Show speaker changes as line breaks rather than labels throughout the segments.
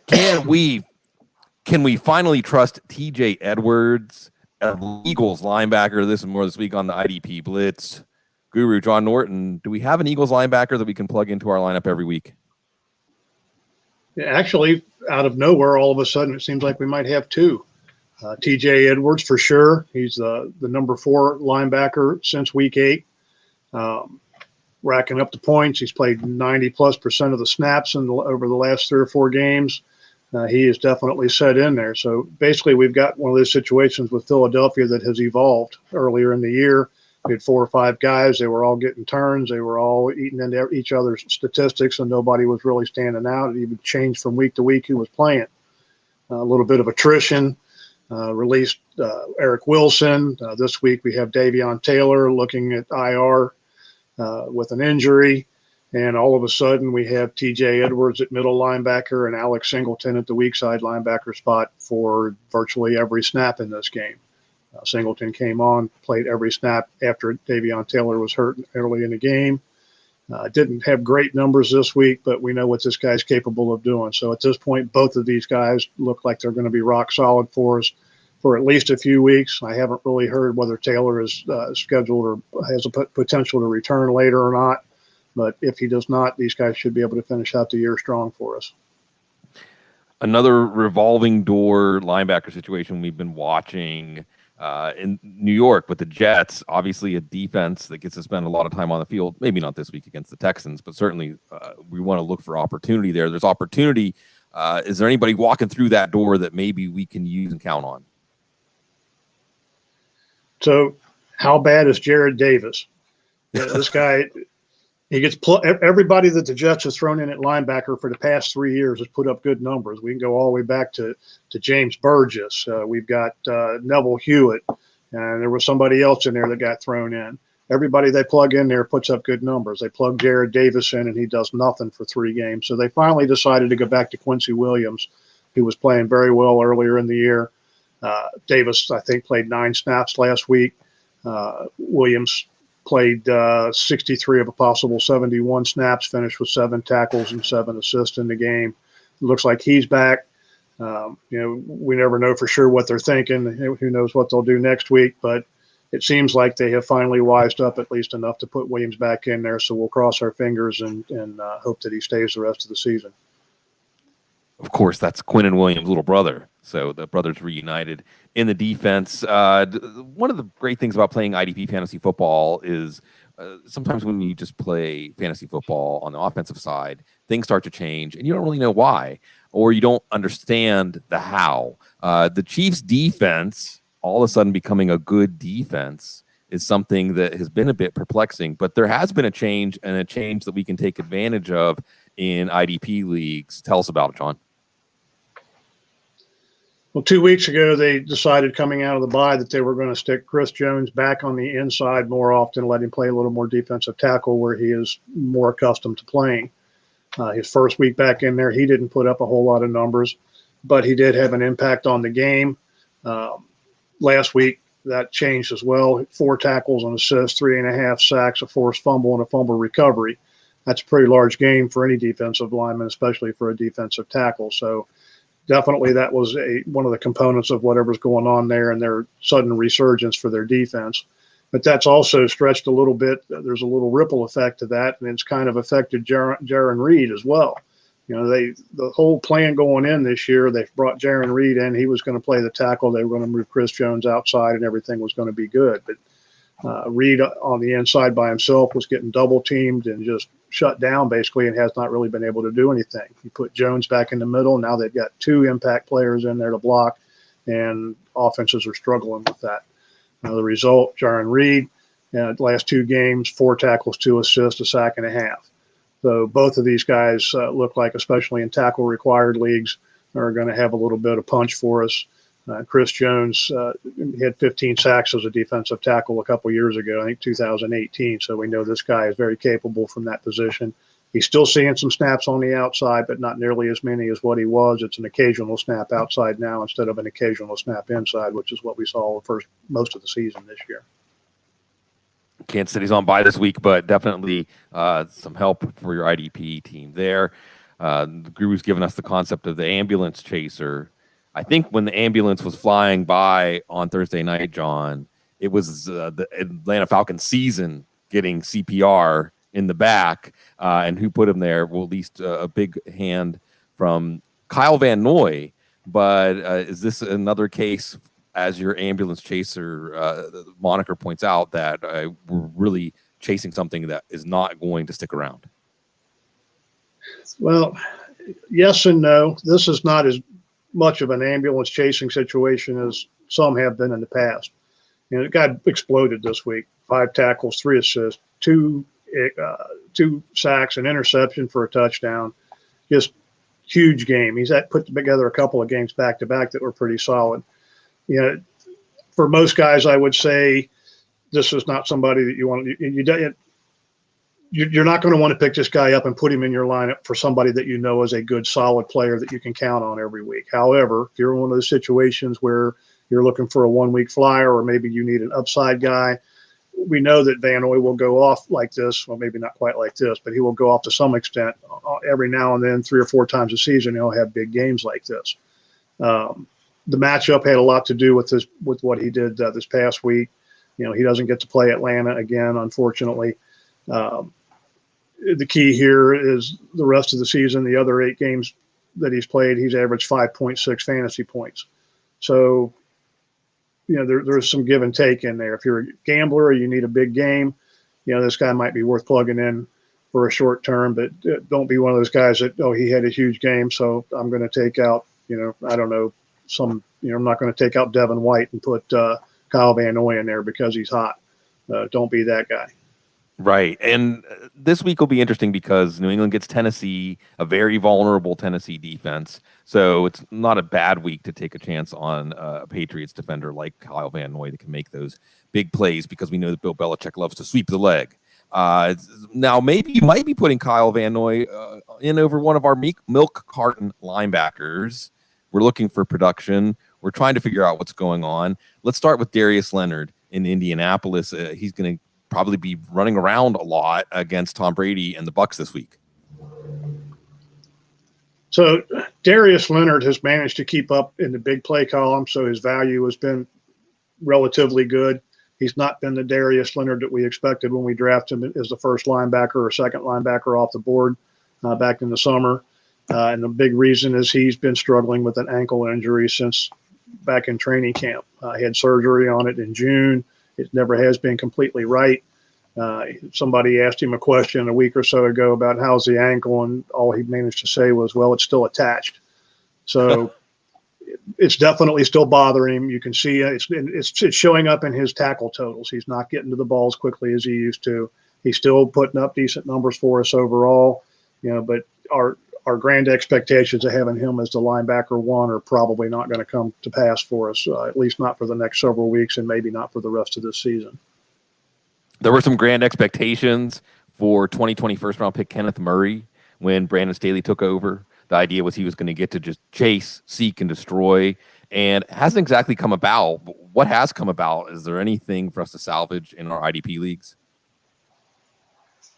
Can we finally trust TJ Edwards, Eagles linebacker? This and more this week on the IDP Blitz. Guru John Norton, do we have an Eagles linebacker that we can plug into our lineup every week?
Yeah, actually, out of nowhere, all of a sudden, it seems like we might have two. TJ Edwards, for sure. He's the number 4 linebacker since week 8. Racking up the points. He's played 90+% of the snaps over the last 3 or 4 games. He is definitely set in there. So basically, we've got one of those situations with Philadelphia that has evolved earlier in the year. We had 4 or 5 guys. They were all getting turns. They were all eating into each other's statistics, and nobody was really standing out. It even changed from week to week who was playing. A little bit of attrition. Released Eric Wilson. This week we have Davion Taylor looking at IR with an injury. And all of a sudden we have TJ Edwards at middle linebacker and Alex Singleton at the weak side linebacker spot for virtually every snap in this game. Singleton came on, played every snap after Davion Taylor was hurt early in the game. Didn't have great numbers this week, but we know what this guy's capable of doing. So at this point, both of these guys look like they're going to be rock solid for us for at least a few weeks. I haven't really heard whether Taylor is scheduled or has a potential to return later or not. But if he does not, these guys should be able to finish out the year strong for us.
Another revolving door linebacker situation we've been watching in New York with the Jets. Obviously a defense that gets to spend a lot of time on the field, maybe not this week against the Texans, but certainly we want to look for opportunity there. There's opportunity. Is there anybody walking through that door that maybe we can use and count on?
So how bad is Jared Davis? This guy, he gets everybody that the Jets has thrown in at linebacker for the past 3 years has put up good numbers. We can go all the way back to James Burgess. We've got Neville Hewitt, and there was somebody else in there that got thrown in. Everybody they plug in there puts up good numbers. They plug Jared Davis in, and he does nothing for 3 games. So they finally decided to go back to Quincy Williams, who was playing very well earlier in the year. Davis, I think, played 9 snaps last week. Williams played 63 of a possible 71 snaps, finished with 7 tackles and 7 assists in the game. It looks like he's back. We never know for sure what they're thinking. Who knows what they'll do next week, but it seems like they have finally wised up at least enough to put Williams back in there. So we'll cross our fingers and hope that he stays the rest of the season.
Of course, that's Quinn and Williams' little brother. So the brothers reunited in the defense. One of the great things about playing IDP fantasy football is sometimes when you just play fantasy football on the offensive side, things start to change and you don't really know why, or you don't understand the how. The Chiefs' defense all of a sudden becoming a good defense is something that has been a bit perplexing, but there has been a change, and a change that we can take advantage of in IDP leagues. Tell us about it, John.
Well, 2 weeks ago, they decided coming out of the bye that they were going to stick Chris Jones back on the inside more often, let him play a little more defensive tackle where he is more accustomed to playing. His first week back in there, he didn't put up a whole lot of numbers, but he did have an impact on the game. Last week, that changed as well. 4 tackles and assists, 3.5 sacks, a forced fumble, and a fumble recovery. That's a pretty large game for any defensive lineman, especially for a defensive tackle. So definitely that was one of the components of whatever's going on there and their sudden resurgence for their defense. But that's also stretched a little bit. There's a little ripple effect to that, and it's kind of affected Jarran Reed as well. The whole plan going in this year, they brought Jarran Reed in. He was going to play the tackle. They were going to move Chris Jones outside, and everything was going to be good. But Reed on the inside by himself was getting double teamed and just shut down basically, and has not really been able to do anything. You put Jones back in the middle. Now they've got 2 impact players in there to block, and offenses are struggling with that. The result, Jarran Reed, last 2 games, 4 tackles, 2 assists, a sack and a half. So both of these guys look like, especially in tackle-required leagues, are going to have a little bit of punch for us. Chris Jones had 15 sacks as a defensive tackle a couple years ago, I think 2018. So we know this guy is very capable from that position. He's still seeing some snaps on the outside, but not nearly as many as what he was. It's an occasional snap outside now instead of an occasional snap inside, which is what we saw most of the season this year.
Kansas City's on bye this week, but definitely some help for your IDP team there. The guru's given us the concept of the ambulance chaser. I think when the ambulance was flying by on Thursday night, John, it was the Atlanta Falcons season getting CPR in the back, and who put him there? Well, at least a big hand from Kyle Van Noy. But is this another case, as your ambulance chaser moniker points out, that we're really chasing something that is not going to stick around?
Well, yes and no. This is not as much of an ambulance chasing situation as some have been in the past. You know, the guy exploded this week. 5 tackles, 3 assists, 2 sacks, an interception for a touchdown. Just huge game. He's put together a couple of games back to back that were pretty solid. You know, for most guys, I would say this is not somebody that you want. You're not going to want to pick this guy up and put him in your lineup for somebody that you know is a good, solid player that you can count on every week. However, if you're in one of those situations where you're looking for a 1-week flyer, or maybe you need an upside guy, we know that Van Noy will go off like this. Well, maybe not quite like this, but he will go off to some extent every now and then, 3 or 4 times a season. He'll have big games like this. The matchup had a lot to do with what he did this past week. You know, he doesn't get to play Atlanta again, unfortunately. The key here is the rest of the season, the other 8 games that he's played, he's averaged 5.6 fantasy points. So, you know, there's some give and take in there. If you're a gambler or you need a big game, you know, this guy might be worth plugging in for a short term, but don't be one of those guys that, oh, he had a huge game, so I'm going to take out, you know, I don't know, I'm not going to take out Devin White and put Kyle Van Noy in there because he's hot. Don't be that guy.
Right. And this week will be interesting because New England gets Tennessee, a very vulnerable Tennessee defense. So it's not a bad week to take a chance on a Patriots defender like Kyle Van Noy that can make those big plays, because we know that Bill Belichick loves to sweep the leg. Now, maybe you might be putting Kyle Van Noy in over one of our milk carton linebackers. We're looking for production. We're trying to figure out what's going on. Let's start with Darius Leonard in Indianapolis. He's going to probably be running around a lot against Tom Brady and the Bucs this week.
So Darius Leonard has managed to keep up in the big play column, so his value has been relatively good. He's not been the Darius Leonard that we expected when we drafted him as the first linebacker or second linebacker off the board back in the summer. And the big reason is he's been struggling with an ankle injury since back in training camp. He had surgery on it in June. It never has been completely right. Somebody asked him a question a week or so ago about how's the ankle, and all he managed to say was, well, it's still attached. So it's definitely still bothering him. You can see it's showing up in his tackle totals. He's not getting to the ball as quickly as he used to. He's still putting up decent numbers for us overall, you know, but our grand expectations of having him as the linebacker 1 are probably not going to come to pass for us, at least not for the next several weeks, and maybe not for the rest of this season.
There were some grand expectations for 2020 first-round pick Kenneth Murray when Brandon Staley took over. The idea was he was going to get to just chase, seek, and destroy, and it hasn't exactly come about. But what has come about? Is there anything for us to salvage in our IDP leagues?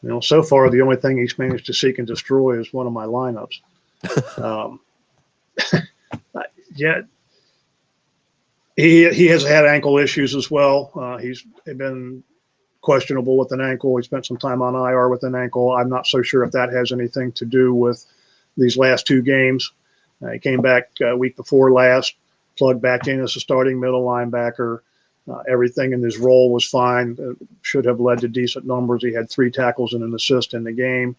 You know, so far, the only thing he's managed to seek and destroy is one of my lineups. Yeah, he has had ankle issues as well. He's been questionable with an ankle. He spent some time on IR with an ankle. I'm not so sure if that has anything to do with these last 2 games. He came back week before last, plugged back in as a starting middle linebacker. Everything in his role was fine. Should have led to decent numbers. He had 3 tackles and an assist in the game.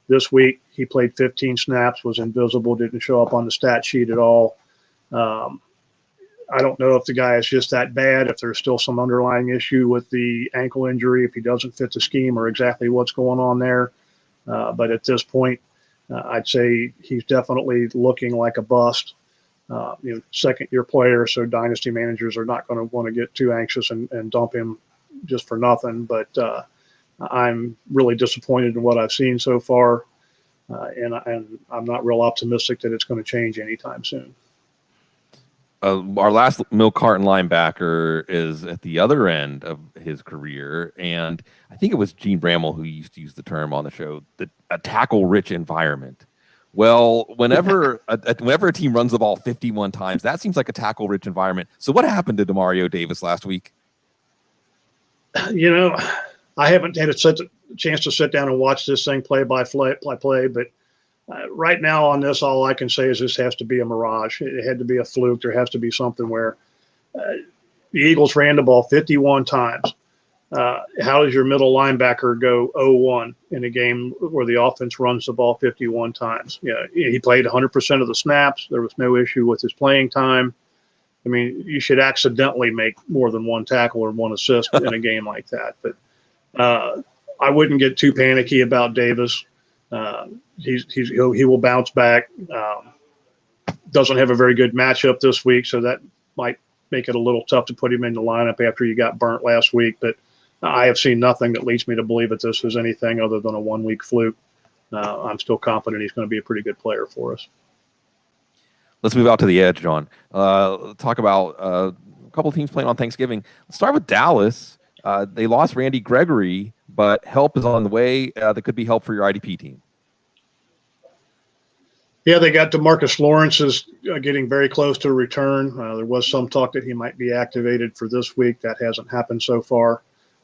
This week, he played 15 snaps, was invisible, didn't show up on the stat sheet at all. I don't know if the guy is just that bad, if there's still some underlying issue with the ankle injury, if he doesn't fit the scheme, or exactly what's going on there. But at this point, I'd say he's definitely looking like a bust. Second-year player, so dynasty managers are not going to want to get too anxious and dump him just for nothing. But I'm really disappointed in what I've seen so far, and I'm not real optimistic that it's going to change anytime soon.
Our last milk carton linebacker is at the other end of his career, and I think it was Gene Bramall who used to use the term on the show, a tackle-rich environment. Well, whenever a team runs the ball 51 times, that seems like a tackle-rich environment. So what happened to Demario Davis last week?
You know, I haven't had a chance to sit down and watch this thing play by play, but right now on this, all I can say is this has to be a mirage. It had to be a fluke. There has to be something where the Eagles ran the ball 51 times. How does your middle linebacker go 0-1 in a game where the offense runs the ball 51 times? Yeah, he played 100% of the snaps. There was no issue with his playing time. I mean, you should accidentally make more than one tackle or one assist in a game like that. But I wouldn't get too panicky about Davis. He will bounce back. Doesn't have a very good matchup this week, so that might make it a little tough to put him in the lineup after you got burnt last week. But I have seen nothing that leads me to believe that this is anything other than a 1 week fluke. I'm still confident he's going to be a pretty good player for us.
Let's move out to the edge, John. Talk about a couple of teams playing on Thanksgiving. Let's start with Dallas. They lost Randy Gregory, but help is on the way. That could be help for your IDP team.
Yeah, they got Demarcus Lawrence is getting very close to a return. There was some talk that he might be activated for this week. That hasn't happened so far,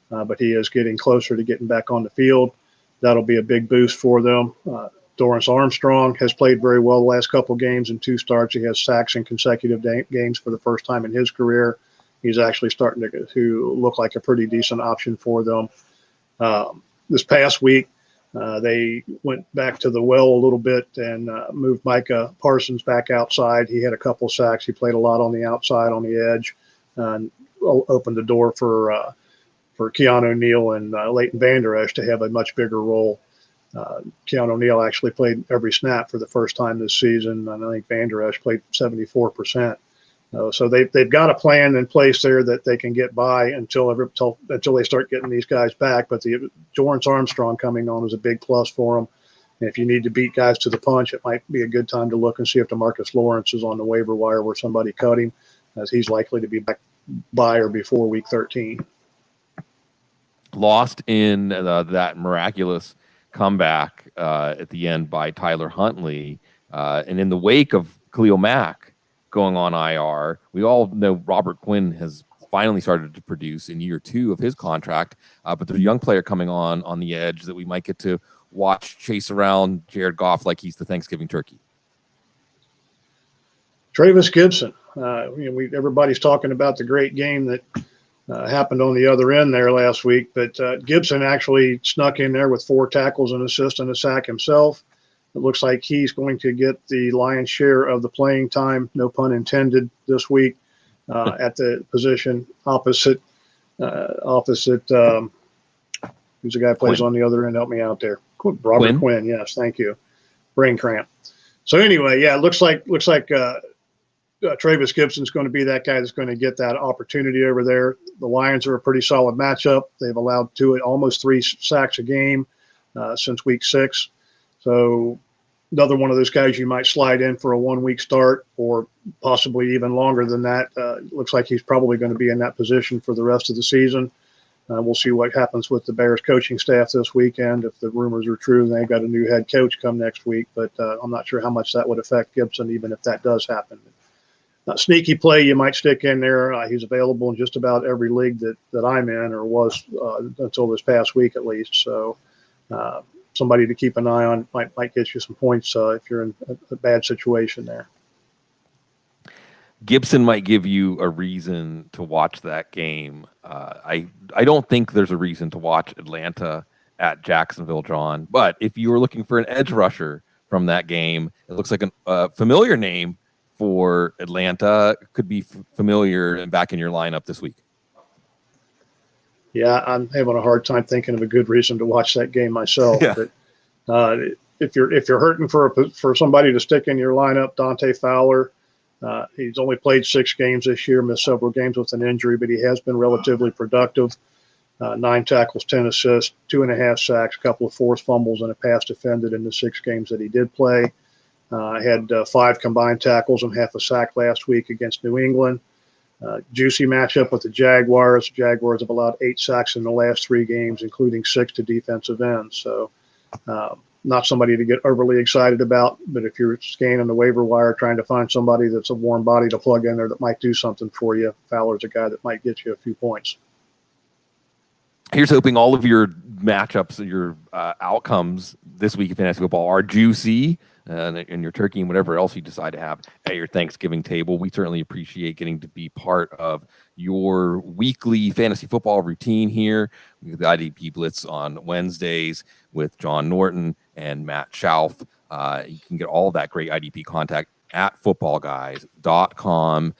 but he is getting closer to getting back on the field. That'll be a big boost for them. Dorrance Armstrong has played very well the last couple of games and 2 starts. He has sacks in consecutive games for the first time in his career. He's actually starting to look like a pretty decent option for them. This past week, they went back to the well a little bit and moved Micah Parsons back outside. He had a couple sacks. He played a lot on the outside, on the edge, and opened the door for Keanu Neal and Leighton Vander Esch to have a much bigger role. Keanu Neal actually played every snap for the first time this season, and I think Vander Esch played 74%. So they've got a plan in place there that they can get by until they start getting these guys back. But the Dorrance Armstrong coming on is a big plus for them. And if you need to beat guys to the punch, it might be a good time to look and see if Demarcus Lawrence is on the waiver wire where somebody cut him, as he's likely to be back by or before week 13.
Lost in that miraculous comeback at the end by Tyler Huntley, and in the wake of Khalil Mack going on IR, we all know Robert Quinn has finally started to produce in year 2 of his contract, but there's a young player coming on the edge that we might get to watch chase around Jared Goff like he's the Thanksgiving turkey.
Trevis Gipson. Everybody's talking about the great game that happened on the other end there last week, but Gipson actually snuck in there with 4 tackles, an assist, and a sack himself. It looks like he's going to get the lion's share of the playing time, no pun intended, this week at the position opposite. Who's the guy who plays
Quinn.
On the other end? Help me out there. Robert Quinn. Yes, thank you. Brain cramp. So anyway, yeah, it looks like Trevis Gipson's going to be that guy that's going to get that opportunity over there. The Lions are a pretty solid matchup. They've allowed almost 3 sacks a game since week 6. So another one of those guys you might slide in for a 1 week start or possibly even longer than that. Looks like he's probably going to be in that position for the rest of the season. We'll see what happens with the Bears coaching staff this weekend. If the rumors are true, they've got a new head coach come next week, but I'm not sure how much that would affect Gipson, even if that does happen. Sneaky play you might stick in there. He's available in just about every league that I'm in, or was until this past week at least. So somebody to keep an eye on might get you some points if you're in a bad situation there.
Gipson might give you a reason to watch that game. I don't think there's a reason to watch Atlanta at Jacksonville, John. But if you were looking for an edge rusher from that game, it looks like a familiar name for Atlanta. Could be familiar and back in your lineup this week.
Yeah, I'm having a hard time thinking of a good reason to watch that game myself.
Yeah.
But if you're hurting for somebody to stick in your lineup, Dante Fowler. He's only played 6 games this year, missed several games with an injury, but he has been relatively productive. 9 tackles, 10 assists, 2.5 sacks, a couple of forced fumbles, and a pass defended in the 6 games that he did play. Had 5 combined tackles and half a sack last week against New England. Juicy matchup with the Jaguars. Jaguars have allowed 8 sacks in the last 3 games, including 6 to defensive ends. So not somebody to get overly excited about, but if you're scanning the waiver wire trying to find somebody that's a warm body to plug in there that might do something for you, Fowler's a guy that might get you a few points.
Here's hoping all of your matchups, your outcomes this week in fantasy football are juicy, and your turkey and whatever else you decide to have at your Thanksgiving table. We certainly appreciate getting to be part of your weekly fantasy football routine here. We have the IDP Blitz on Wednesdays with John Norton and Matt Schauf. You can get all of that great IDP contact at footballguys.com.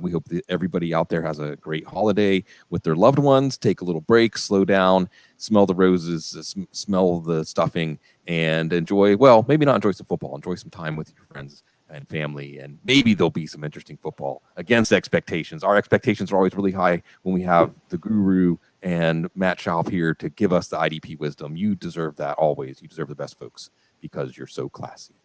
We hope that everybody out there has a great holiday with their loved ones. Take a little break, slow down, smell the roses, smell the stuffing, and enjoy, well, maybe not enjoy some football, enjoy some time with your friends and family, and maybe there'll be some interesting football against expectations. Our expectations are always really high when we have the guru and Matt Schauf here to give us the IDP wisdom. You deserve that always. You deserve the best, folks, because you're so classy.